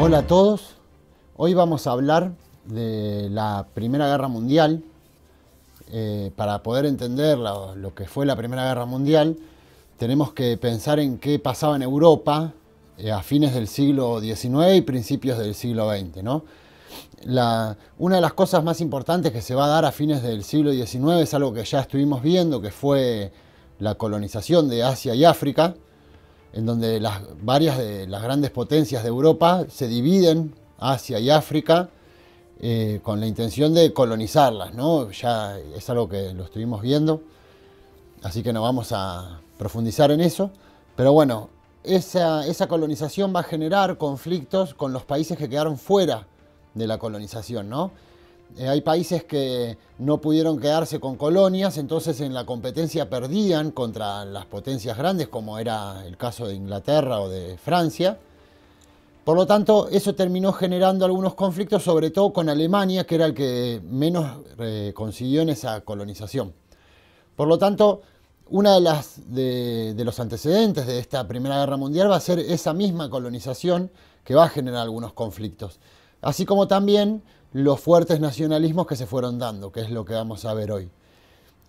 Hola a todos, hoy vamos a hablar de la Primera Guerra Mundial. Para poder entender lo que fue la Primera Guerra Mundial, tenemos que pensar en qué pasaba en Europa a fines del siglo XIX y principios del siglo XX, ¿no? Una de las cosas más importantes que se va a dar a fines del siglo XIX es algo que ya estuvimos viendo, que fue la colonización de Asia y África, en donde varias de las grandes potencias de Europa se dividen, Asia y África, con la intención de colonizarlas, ¿no? Ya es algo que lo estuvimos viendo, así que no vamos a profundizar en eso. Pero bueno, esa colonización va a generar conflictos con los países que quedaron fuera de la colonización, ¿no? Hay países que no pudieron quedarse con colonias, entonces en la competencia perdían contra las potencias grandes, como era el caso de Inglaterra o de Francia. Por lo tanto, eso terminó generando algunos conflictos, sobre todo con Alemania, que era el que menos consiguió en esa colonización. Por lo tanto, uno de los antecedentes de esta Primera Guerra Mundial va a ser esa misma colonización que va a generar algunos conflictos. Así como también los fuertes nacionalismos que se fueron dando, que es lo que vamos a ver hoy.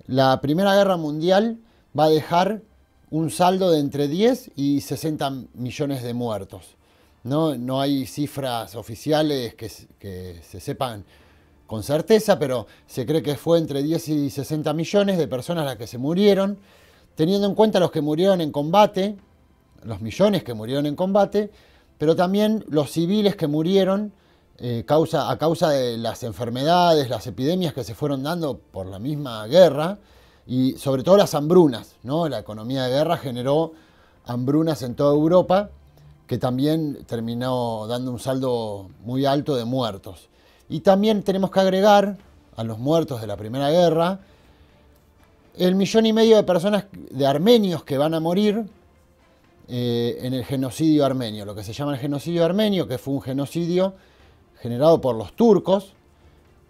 La Primera Guerra Mundial va a dejar un saldo de entre 10 y 60 millones de muertos. No hay cifras oficiales que se sepan con certeza, pero se cree que fue entre 10 y 60 millones de personas las que se murieron, teniendo en cuenta los que murieron en combate, los millones que murieron en combate, pero también los civiles que murieron a causa de las enfermedades, las epidemias que se fueron dando por la misma guerra y sobre todo las hambrunas, ¿no? La economía de guerra generó hambrunas en toda Europa, que también terminó dando un saldo muy alto de muertos. Y también tenemos que agregar a los muertos de la Primera Guerra el 1,5 millones de personas, de armenios, que van a morir en el genocidio armenio, lo que se llama el genocidio armenio, que fue un genocidio generado por los turcos,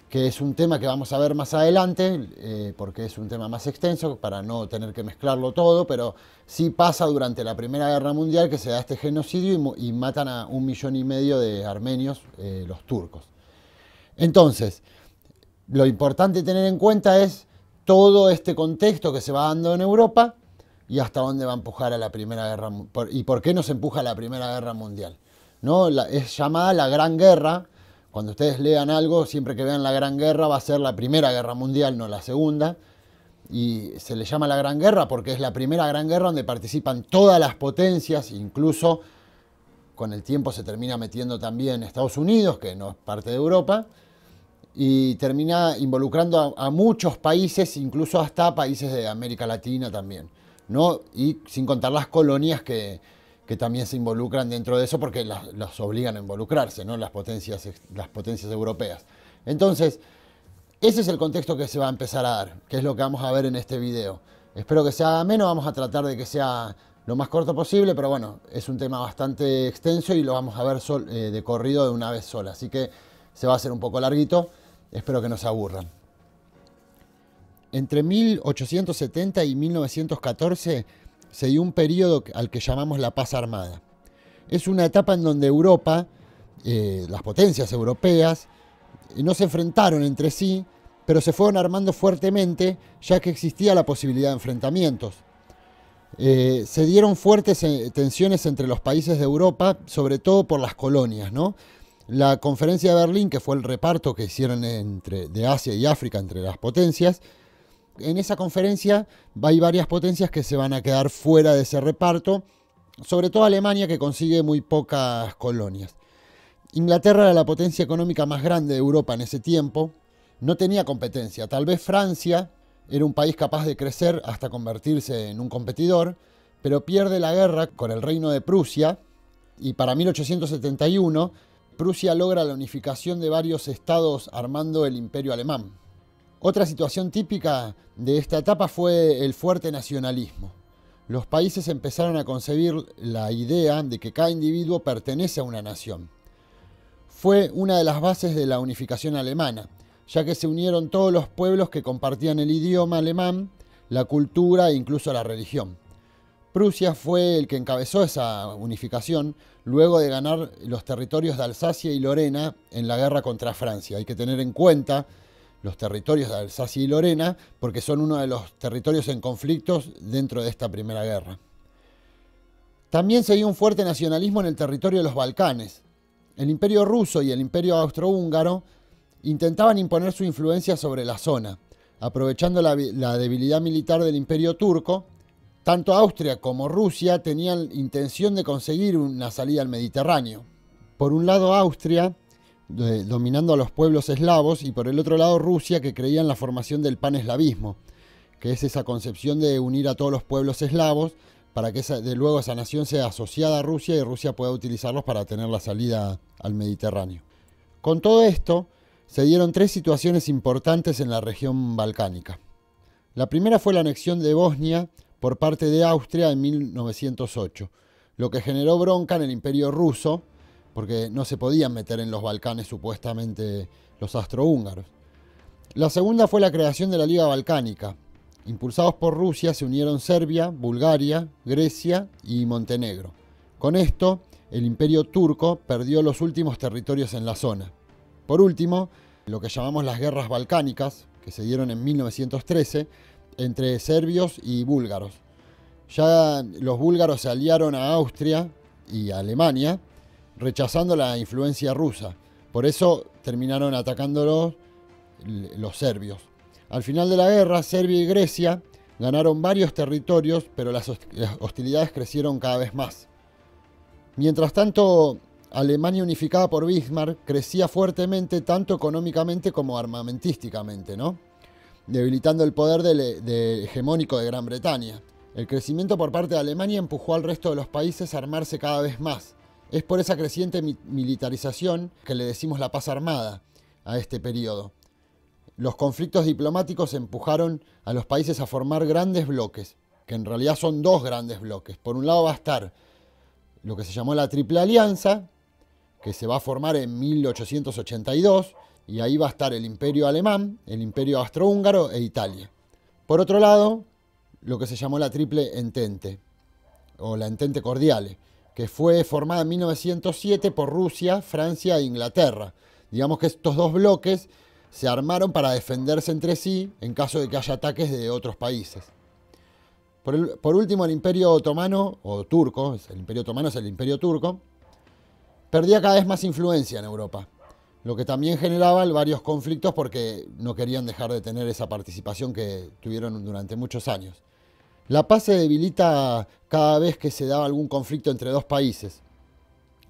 que es un tema que vamos a ver más adelante, porque es un tema más extenso, para no tener que mezclarlo todo, pero sí pasa durante la Primera Guerra Mundial que se da este genocidio y matan a 1,5 millones de armenios, los turcos. Entonces, lo importante tener en cuenta es todo este contexto que se va dando en Europa y hasta dónde va a empujar a la Primera Guerra Mundial, y por qué nos empuja a la Primera Guerra Mundial, ¿no? Es llamada la Gran Guerra. Cuando ustedes lean algo, siempre que vean la Gran Guerra, va a ser la Primera Guerra Mundial, no la Segunda. Y se le llama la Gran Guerra porque es la primera Gran Guerra donde participan todas las potencias, incluso con el tiempo se termina metiendo también Estados Unidos, que no es parte de Europa, y termina involucrando a muchos países, incluso hasta países de América Latina también, ¿no? Y sin contar las colonias que también se involucran dentro de eso porque las obligan a involucrarse, ¿no? Las potencias europeas. Entonces, ese es el contexto que se va a empezar a dar, que es lo que vamos a ver en este video. Espero que sea ameno, vamos a tratar de que sea lo más corto posible, pero bueno, es un tema bastante extenso y lo vamos a ver de corrido de una vez sola, así que se va a hacer un poco larguito, espero que no se aburran. Entre 1870 y 1914 se dio un periodo al que llamamos la paz armada. Es una etapa en donde Europa, las potencias europeas, no se enfrentaron entre sí, pero se fueron armando fuertemente, ya que existía la posibilidad de enfrentamientos. Se dieron fuertes tensiones entre los países de Europa, sobre todo por las colonias, ¿no? La conferencia de Berlín, que fue el reparto que hicieron de Asia y África entre las potencias, en esa conferencia hay varias potencias que se van a quedar fuera de ese reparto, sobre todo Alemania, que consigue muy pocas colonias. Inglaterra era la potencia económica más grande de Europa en ese tiempo, no tenía competencia. Tal vez Francia era un país capaz de crecer hasta convertirse en un competidor, pero pierde la guerra con el reino de Prusia y para 1871 Prusia logra la unificación de varios estados armando el imperio alemán. Otra situación típica de esta etapa fue el fuerte nacionalismo. Los países empezaron a concebir la idea de que cada individuo pertenece a una nación. Fue una de las bases de la unificación alemana, ya que se unieron todos los pueblos que compartían el idioma alemán, la cultura e incluso la religión. Prusia fue el que encabezó esa unificación luego de ganar los territorios de Alsacia y Lorena en la guerra contra Francia. Hay que tener en cuenta los territorios de Alsacia y Lorena porque son uno de los territorios en conflictos dentro de esta primera guerra. También se dio un fuerte nacionalismo en el territorio de los Balcanes. El Imperio Ruso y el Imperio Austrohúngaro intentaban imponer su influencia sobre la zona, aprovechando la debilidad militar del Imperio Turco. Tanto Austria como Rusia tenían intención de conseguir una salida al Mediterráneo. Por un lado Austria, dominando a los pueblos eslavos, y por el otro lado Rusia, que creía en la formación del paneslavismo, que es esa concepción de unir a todos los pueblos eslavos para que luego esa nación sea asociada a Rusia y Rusia pueda utilizarlos para tener la salida al Mediterráneo. Con todo esto, se dieron tres situaciones importantes en la región balcánica. La primera fue la anexión de Bosnia por parte de Austria en 1908, lo que generó bronca en el Imperio Ruso, porque no se podían meter en los Balcanes supuestamente los austrohúngaros. La segunda fue la creación de la Liga Balcánica. Impulsados por Rusia se unieron Serbia, Bulgaria, Grecia y Montenegro. Con esto, el Imperio Turco perdió los últimos territorios en la zona. Por último, lo que llamamos las guerras balcánicas, que se dieron en 1913, entre serbios y búlgaros. Ya los búlgaros se aliaron a Austria y a Alemania, rechazando la influencia rusa. Por eso terminaron atacándolos los serbios. Al final de la guerra, Serbia y Grecia ganaron varios territorios, pero las hostilidades crecieron cada vez más. Mientras tanto, Alemania unificada por Bismarck crecía fuertemente tanto económicamente como armamentísticamente, ¿no? Debilitando el poder hegemónico de Gran Bretaña. El crecimiento por parte de Alemania empujó al resto de los países a armarse cada vez más. Es por esa creciente militarización que le decimos la paz armada a este periodo. Los conflictos diplomáticos empujaron a los países a formar grandes bloques, que en realidad son dos grandes bloques. Por un lado va a estar lo que se llamó la Triple Alianza, que se va a formar en 1882, y ahí va a estar el Imperio Alemán, el Imperio Austrohúngaro e Italia. Por otro lado, lo que se llamó la Triple Entente, o la Entente Cordiale, que fue formada en 1907 por Rusia, Francia e Inglaterra. Digamos que estos dos bloques se armaron para defenderse entre sí en caso de que haya ataques de otros países. Por último, el Imperio Otomano, o turco, el Imperio Otomano es el Imperio Turco, perdía cada vez más influencia en Europa, lo que también generaba varios conflictos porque no querían dejar de tener esa participación que tuvieron durante muchos años. La paz se debilita cada vez que se da algún conflicto entre dos países,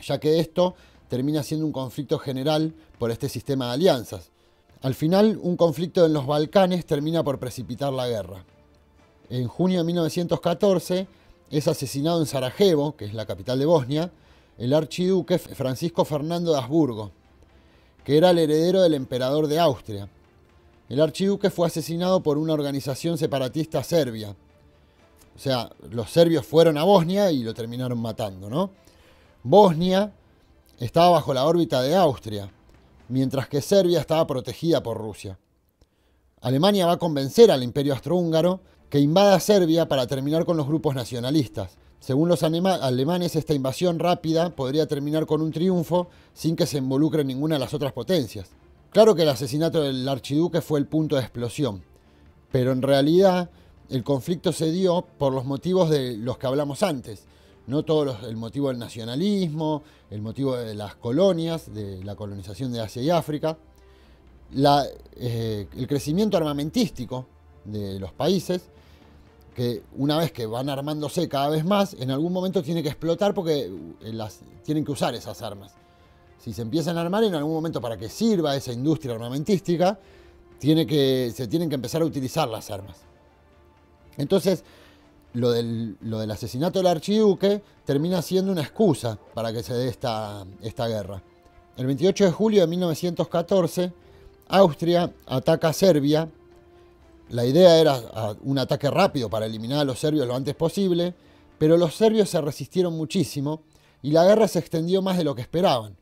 ya que esto termina siendo un conflicto general por este sistema de alianzas. Al final, un conflicto en los Balcanes termina por precipitar la guerra. En junio de 1914 es asesinado en Sarajevo, que es la capital de Bosnia, el archiduque Francisco Fernando de Habsburgo, que era el heredero del emperador de Austria. El archiduque fue asesinado por una organización separatista serbia. O sea, los serbios fueron a Bosnia y lo terminaron matando, ¿no? Bosnia estaba bajo la órbita de Austria, mientras que Serbia estaba protegida por Rusia. Alemania va a convencer al Imperio Austrohúngaro que invada Serbia para terminar con los grupos nacionalistas. Según los alemanes, esta invasión rápida podría terminar con un triunfo sin que se involucre ninguna de las otras potencias. Claro que el asesinato del archiduque fue el punto de explosión, pero en realidad el conflicto se dio por los motivos de los que hablamos antes. No el motivo del nacionalismo, el motivo de las colonias, de la colonización de Asia y África, el crecimiento armamentístico de los países, que una vez que van armándose cada vez más, en algún momento tiene que explotar porque tienen que usar esas armas. Si se empiezan a armar, en algún momento para que sirva esa industria armamentística, se tienen que empezar a utilizar las armas. Entonces, lo del asesinato del archiduque termina siendo una excusa para que se dé esta guerra. El 28 de julio de 1914, Austria ataca a Serbia. La idea era un ataque rápido para eliminar a los serbios lo antes posible, pero los serbios se resistieron muchísimo y la guerra se extendió más de lo que esperaban.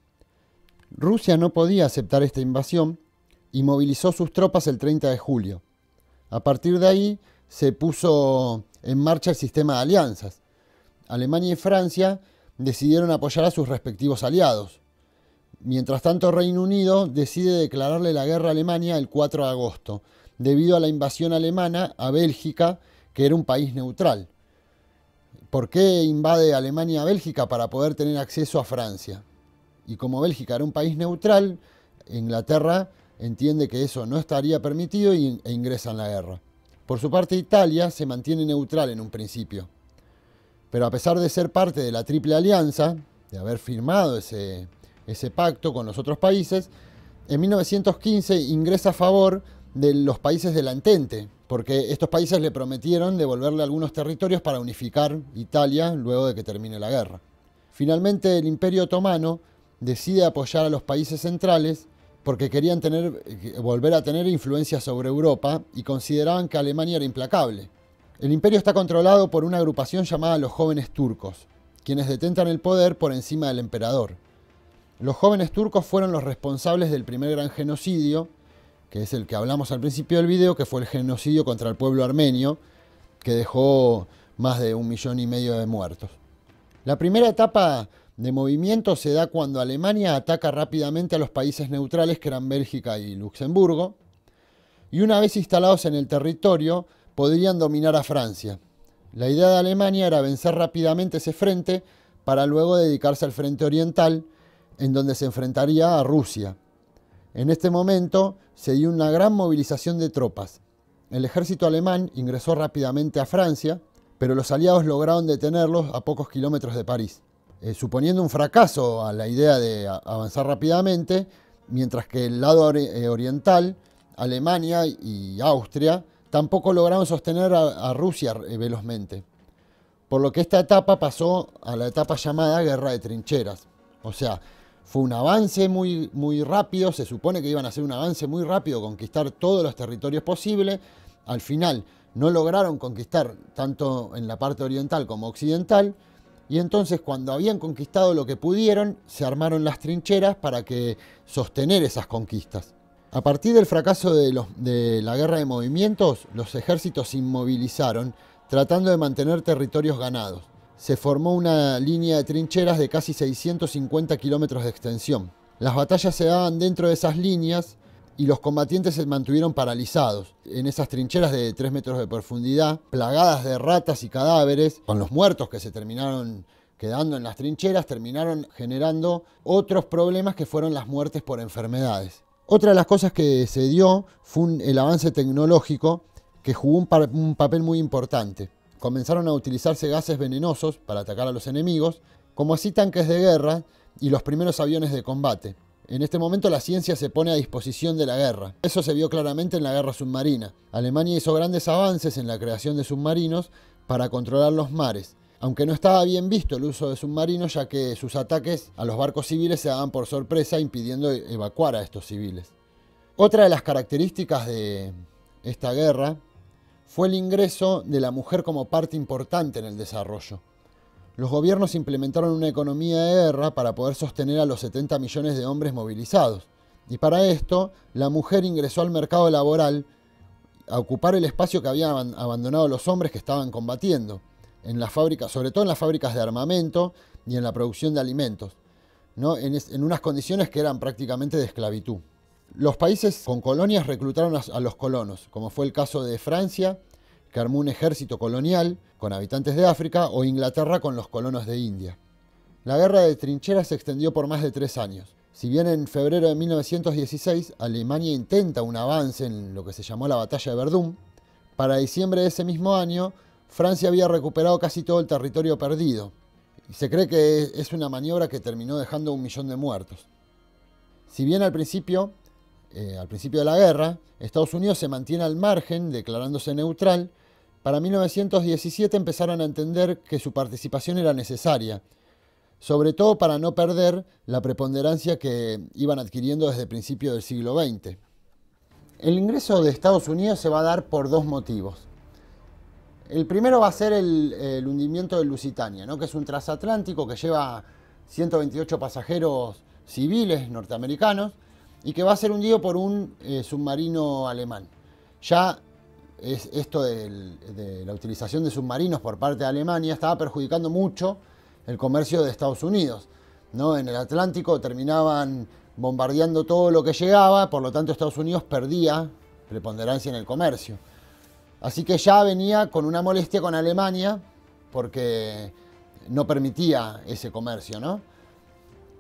Rusia no podía aceptar esta invasión y movilizó sus tropas el 30 de julio. A partir de ahí se puso en marcha el sistema de alianzas. Alemania y Francia decidieron apoyar a sus respectivos aliados. Mientras tanto, Reino Unido decide declararle la guerra a Alemania el 4 de agosto, debido a la invasión alemana a Bélgica, que era un país neutral. ¿Por qué invade Alemania a Bélgica? Para poder tener acceso a Francia. Y como Bélgica era un país neutral, Inglaterra entiende que eso no estaría permitido e ingresa en la guerra. Por su parte, Italia se mantiene neutral en un principio. Pero a pesar de ser parte de la Triple Alianza, de haber firmado ese pacto con los otros países, en 1915 ingresa a favor de los países de la Entente, porque estos países le prometieron devolverle algunos territorios para unificar Italia luego de que termine la guerra. Finalmente, el Imperio Otomano decide apoyar a los países centrales porque querían volver a tener influencia sobre Europa y consideraban que Alemania era implacable. El imperio está controlado por una agrupación llamada los Jóvenes Turcos, quienes detentan el poder por encima del emperador. Los Jóvenes Turcos fueron los responsables del primer gran genocidio, que es el que hablamos al principio del video, que fue el genocidio contra el pueblo armenio, que dejó más de 1,5 millones de muertos. La primera etapa de movimiento se da cuando Alemania ataca rápidamente a los países neutrales, que eran Bélgica y Luxemburgo, y una vez instalados en el territorio, podrían dominar a Francia. La idea de Alemania era vencer rápidamente ese frente para luego dedicarse al frente oriental, en donde se enfrentaría a Rusia. En este momento se dio una gran movilización de tropas. El ejército alemán ingresó rápidamente a Francia, pero los aliados lograron detenerlos a pocos kilómetros de París, suponiendo un fracaso a la idea de avanzar rápidamente, mientras que el lado oriental, Alemania y Austria, tampoco lograron sostener a Rusia velozmente. Por lo que esta etapa pasó a la etapa llamada Guerra de Trincheras. O sea, fue un avance muy rápido, se supone que iban a hacer un avance muy rápido, conquistar todos los territorios posibles. Al final no lograron conquistar tanto en la parte oriental como occidental, y entonces cuando habían conquistado lo que pudieron, se armaron las trincheras para sostener esas conquistas. A partir del fracaso de la guerra de movimientos, los ejércitos se inmovilizaron, tratando de mantener territorios ganados. Se formó una línea de trincheras de casi 650 kilómetros de extensión. Las batallas se daban dentro de esas líneas y los combatientes se mantuvieron paralizados en esas trincheras de 3 metros de profundidad, plagadas de ratas y cadáveres, con los muertos que se terminaron quedando en las trincheras, terminaron generando otros problemas que fueron las muertes por enfermedades. Otra de las cosas que se dio fue el avance tecnológico, que jugó un papel muy importante. Comenzaron a utilizarse gases venenosos para atacar a los enemigos, como así tanques de guerra y los primeros aviones de combate. En este momento la ciencia se pone a disposición de la guerra. Eso se vio claramente en la guerra submarina. Alemania hizo grandes avances en la creación de submarinos para controlar los mares, aunque no estaba bien visto el uso de submarinos, ya que sus ataques a los barcos civiles se daban por sorpresa, impidiendo evacuar a estos civiles. Otra de las características de esta guerra fue el ingreso de la mujer como parte importante en el desarrollo. Los gobiernos implementaron una economía de guerra para poder sostener a los 70 millones de hombres movilizados. Y para esto, la mujer ingresó al mercado laboral a ocupar el espacio que habían abandonado los hombres que estaban combatiendo, en las fábricas, sobre todo en las fábricas de armamento y en la producción de alimentos, ¿no? En unas condiciones que eran prácticamente de esclavitud. Los países con colonias reclutaron a los colonos, como fue el caso de Francia, que armó un ejército colonial con habitantes de África, o Inglaterra con los colonos de India. La guerra de trincheras se extendió por más de 3 años. Si bien en febrero de 1916 Alemania intenta un avance en lo que se llamó la Batalla de Verdún, para diciembre de ese mismo año Francia había recuperado casi todo el territorio perdido. Y se cree que es una maniobra que terminó dejando 1 millón de muertos. Si bien al principio de la guerra, Estados Unidos se mantiene al margen, declarándose neutral, para 1917 empezaron a entender que su participación era necesaria, sobre todo para no perder la preponderancia que iban adquiriendo desde el principio del siglo XX. El ingreso de Estados Unidos se va a dar por 2 motivos. El primero va a ser el hundimiento del Lusitania, ¿no? Que es un transatlántico que lleva 128 pasajeros civiles norteamericanos y que va a ser hundido por un submarino alemán. Ya esto de la utilización de submarinos por parte de Alemania estaba perjudicando mucho el comercio de Estados Unidos, ¿no? En el Atlántico terminaban bombardeando todo lo que llegaba, por lo tanto Estados Unidos perdía preponderancia en el comercio. Así que ya venía con una molestia con Alemania porque no permitía ese comercio, ¿no?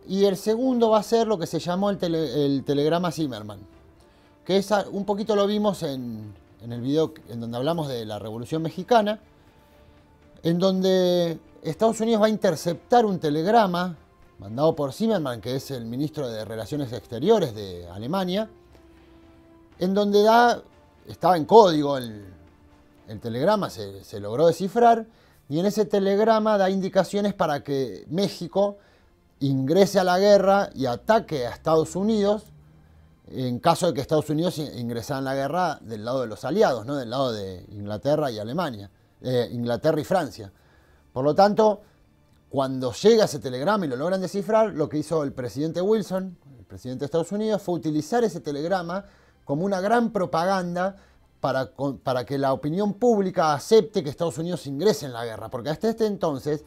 Y el segundo va a ser lo que se llamó el telegrama Zimmermann, que es, un poquito lo vimos en el video en donde hablamos de la Revolución Mexicana, en donde Estados Unidos va a interceptar un telegrama mandado por Zimmermann, que es el ministro de Relaciones Exteriores de Alemania, en donde estaba en código el telegrama, se logró descifrar, y en ese telegrama da indicaciones para que México ingrese a la guerra y ataque a Estados Unidos en caso de que Estados Unidos ingresara en la guerra del lado de los aliados, ¿no? Del lado de Inglaterra y Alemania, Inglaterra y Francia. Por lo tanto, cuando llega ese telegrama y lo logran descifrar, lo que hizo el presidente Wilson, el presidente de Estados Unidos, fue utilizar ese telegrama como una gran propaganda para que la opinión pública acepte que Estados Unidos ingrese en la guerra. Porque hasta este entonces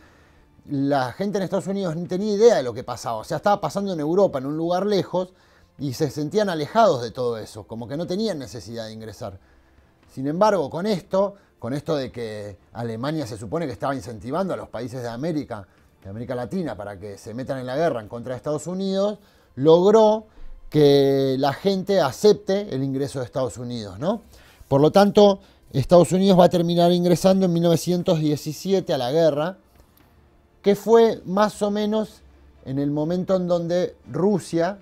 la gente en Estados Unidos no tenía idea de lo que pasaba. O sea, estaba pasando en Europa, en un lugar lejos, y se sentían alejados de todo eso, como que no tenían necesidad de ingresar. Sin embargo, con esto de que Alemania se supone que estaba incentivando a los países de América Latina, para que se metan en la guerra en contra de Estados Unidos, logró que la gente acepte el ingreso de Estados Unidos, ¿no? Por lo tanto, Estados Unidos va a terminar ingresando en 1917 a la guerra, que fue más o menos en el momento en donde Rusia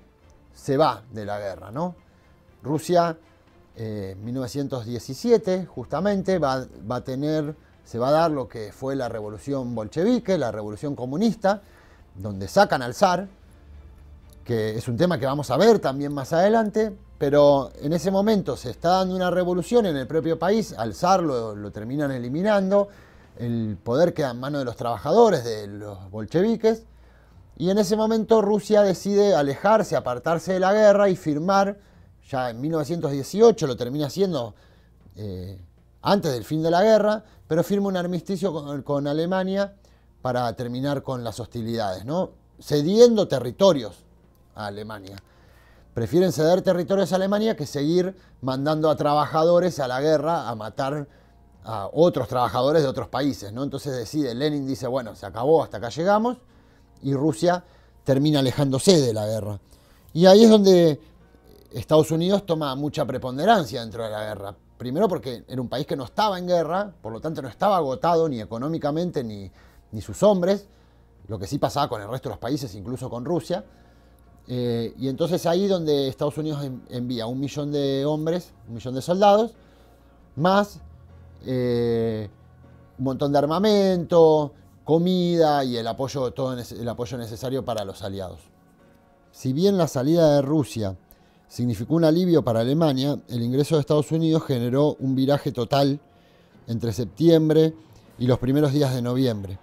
se va de la guerra, ¿no? Rusia, en 1917, justamente, se va a dar lo que fue la revolución bolchevique, la revolución comunista, donde sacan al zar, que es un tema que vamos a ver también más adelante, pero en ese momento se está dando una revolución en el propio país, al zar lo terminan eliminando, el poder queda en manos de los trabajadores, de los bolcheviques, y en ese momento Rusia decide alejarse, apartarse de la guerra y firmar, ya en 1918, lo termina haciendo antes del fin de la guerra, pero firma un armisticio con Alemania para terminar con las hostilidades, ¿no? Cediendo territorios a Alemania. Prefieren ceder territorios a Alemania que seguir mandando a trabajadores a la guerra a matar a otros trabajadores de otros países, ¿no? Entonces Lenin dice, bueno, se acabó, hasta acá llegamos, y Rusia termina alejándose de la guerra. Y ahí es donde Estados Unidos toma mucha preponderancia dentro de la guerra. Primero porque era un país que no estaba en guerra, por lo tanto no estaba agotado ni económicamente ni sus hombres, lo que sí pasaba con el resto de los países, incluso con Rusia. Y entonces ahí donde Estados Unidos envía 1 millón de hombres, 1 millón de soldados, más un montón de armamento, comida y el apoyo necesario para los aliados. Si bien la salida de Rusia significó un alivio para Alemania, el ingreso de Estados Unidos generó un viraje total entre septiembre y los primeros días de noviembre.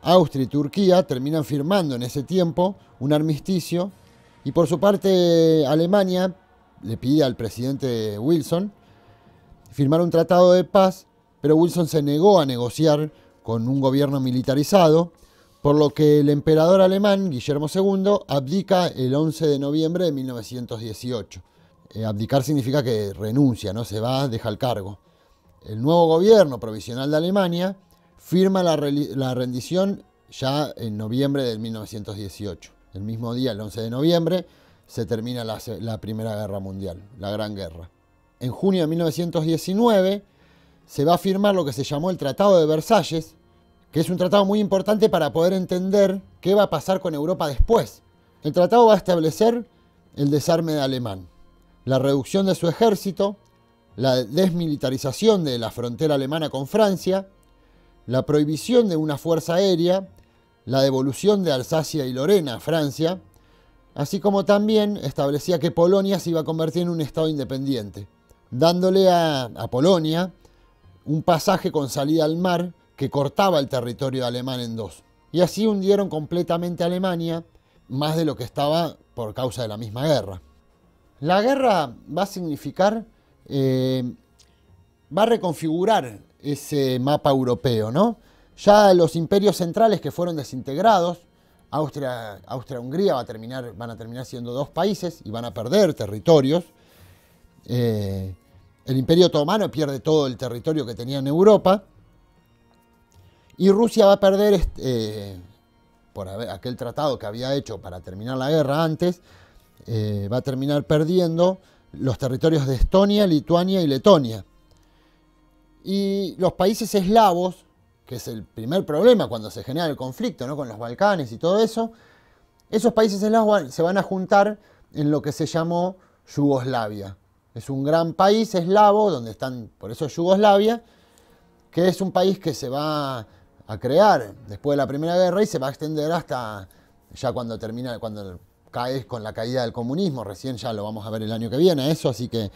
Austria y Turquía terminan firmando en ese tiempo un armisticio y por su parte Alemania le pide al presidente Wilson firmar un tratado de paz, pero Wilson se negó a negociar con un gobierno militarizado, por lo que el emperador alemán, Guillermo II, abdica el 11 de noviembre de 1918. Abdicar significa que renuncia, ¿no? Se va, deja el cargo. El nuevo gobierno provisional de Alemania firma la rendición ya en noviembre de 1918. El mismo día, el 11 de noviembre, se termina la Primera Guerra Mundial, la Gran Guerra. En junio de 1919 se va a firmar lo que se llamó el Tratado de Versalles, que es un tratado muy importante para poder entender qué va a pasar con Europa después. El tratado va a establecer el desarme alemán, la reducción de su ejército, la desmilitarización de la frontera alemana con Francia, la prohibición de una fuerza aérea, la devolución de Alsacia y Lorena a Francia, así como también establecía que Polonia se iba a convertir en un estado independiente, dándole a Polonia un pasaje con salida al mar que cortaba el territorio alemán en dos. Y así hundieron completamente a Alemania, más de lo que estaba por causa de la misma guerra. La guerra va a significar va a reconfigurar ese mapa europeo, ¿no? Ya los imperios centrales que fueron desintegrados, Austria-Hungría van a terminar siendo dos países y van a perder territorios. El Imperio Otomano pierde todo el territorio que tenía en Europa. Y Rusia va a perder, por aquel tratado que había hecho para terminar la guerra antes, va a terminar perdiendo los territorios de Estonia, Lituania y Letonia. Y los países eslavos, que es el primer problema cuando se genera el conflicto, ¿no? Con los Balcanes y todo eso, esos países eslavos se van a juntar en lo que se llamó Yugoslavia. Es un gran país eslavo, donde están, por eso Yugoslavia, que es un país que se va a crear después de la Primera Guerra y se va a extender hasta ya cuando cae con la caída del comunismo. Recién ya lo vamos a ver el año que viene, eso, así que...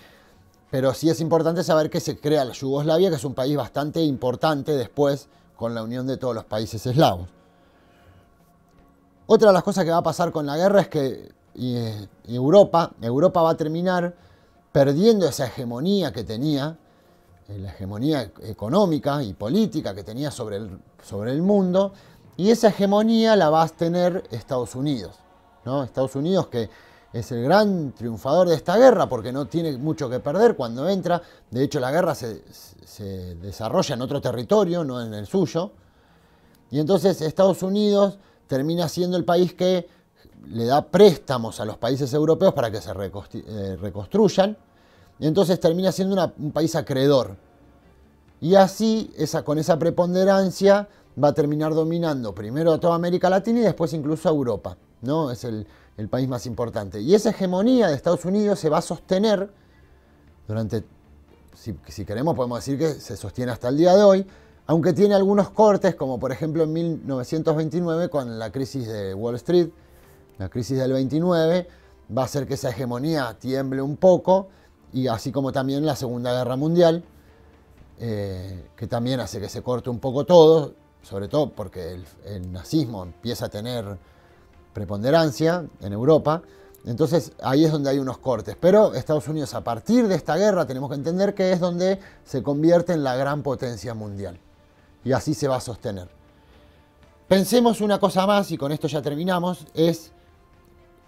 Pero sí es importante saber que se crea la Yugoslavia, que es un país bastante importante después con la unión de todos los países eslavos. Otra de las cosas que va a pasar con la guerra es que Europa va a terminar perdiendo esa hegemonía que tenía, la hegemonía económica y política que tenía sobre el mundo, y esa hegemonía la va a tener Estados Unidos, ¿no? Estados Unidos, que es el gran triunfador de esta guerra porque no tiene mucho que perder cuando entra. De hecho, la guerra se desarrolla en otro territorio, no en el suyo. Y entonces Estados Unidos termina siendo el país que le da préstamos a los países europeos para que se reconstruyan. Y entonces termina siendo un país acreedor. Y así, con esa preponderancia, va a terminar dominando primero a toda América Latina y después incluso a Europa, ¿no? Es el país más importante. Y esa hegemonía de Estados Unidos se va a sostener durante, si queremos podemos decir que se sostiene hasta el día de hoy, aunque tiene algunos cortes, como por ejemplo en 1929 con la crisis de Wall Street. La crisis del 29 va a hacer que esa hegemonía tiemble un poco, y así como también la Segunda Guerra Mundial, que también hace que se corte un poco todo, sobre todo porque el nazismo empieza a tener preponderancia en Europa. Entonces ahí es donde hay unos cortes. Pero Estados Unidos, a partir de esta guerra, tenemos que entender que es donde se convierte en la gran potencia mundial. Y así se va a sostener. Pensemos una cosa más, y con esto ya terminamos, es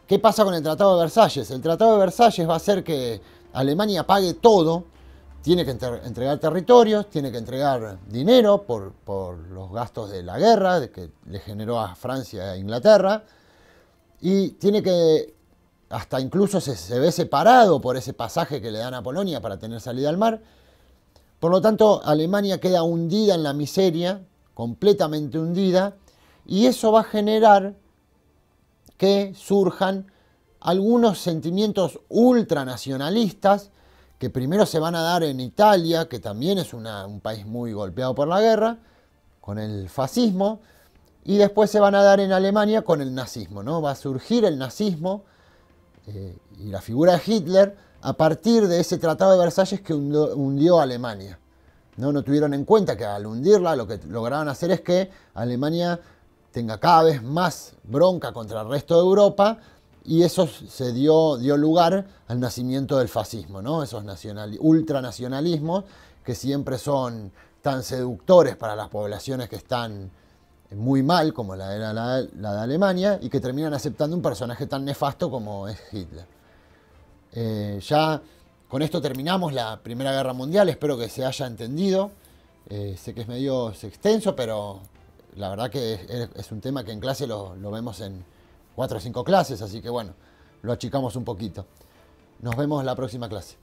¿qué pasa con el Tratado de Versalles? El Tratado de Versalles va a hacer que Alemania pague todo, tiene que entregar territorios, tiene que entregar dinero por los gastos de la guerra que le generó a Francia e Inglaterra, y tiene que, hasta incluso se ve separado por ese pasaje que le dan a Polonia para tener salida al mar. Por lo tanto, Alemania queda hundida en la miseria, completamente hundida, y eso va a generar que surjan algunos sentimientos ultranacionalistas que primero se van a dar en Italia, que también es un país muy golpeado por la guerra, con el fascismo, y después se van a dar en Alemania con el nazismo, ¿no? Va a surgir el nazismo y la figura de Hitler a partir de ese Tratado de Versalles que hundió a Alemania. No tuvieron en cuenta que al hundirla lo que lograban hacer es que Alemania tenga cada vez más bronca contra el resto de Europa, y eso dio lugar al nacimiento del fascismo, ¿no? Esos ultranacionalismos que siempre son tan seductores para las poblaciones que están muy mal, como la de Alemania, y que terminan aceptando un personaje tan nefasto como es Hitler. Ya con esto terminamos la Primera Guerra Mundial, espero que se haya entendido. Sé que es medio extenso, pero la verdad que es un tema que en clase lo vemos en 4 o 5 clases, así que bueno, lo achicamos un poquito. Nos vemos en la próxima clase.